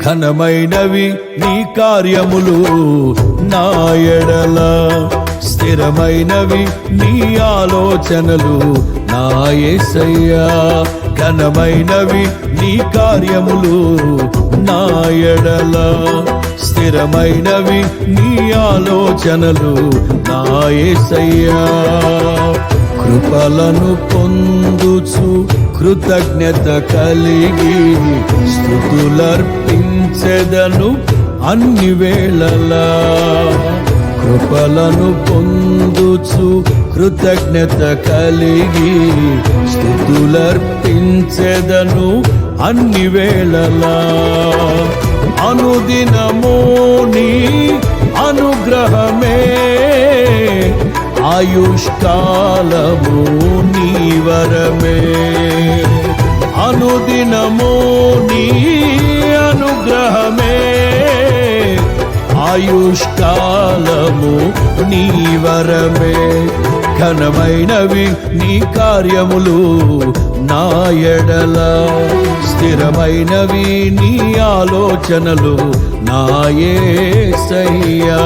ఘనమైనవి నీ కార్యములు నా ఎడల, స్థిరమైనవి నీ ఆలోచనలు నా యేసయ్యా. ఘనమైనవి నీ కార్యములు నా ఎడల, స్థిరమైనవి నీ ఆలోచనలు నా యేసయ్యా. కృపలను పొందుచు కృతజ్ఞత కలిగి స్తుతులర్పించెదను అన్ని వేళలా. కృపలను పొందుచు కృతజ్ఞత కలిగి స్తుతులర్పించెదను అన్ని వేళలా. అనుదినము నీ అనుగ్రహమే, ఆయుష్కాలము నీ వరమే. అనుదినము నీ అనుగ్రహమే, ఆయుష్కాలము నీ వరమే. ఘనమైనవి నీ కార్యములు నా ఎడల, స్థిరమైనవి నీ ఆలోచనలు నా యేసయ్యా.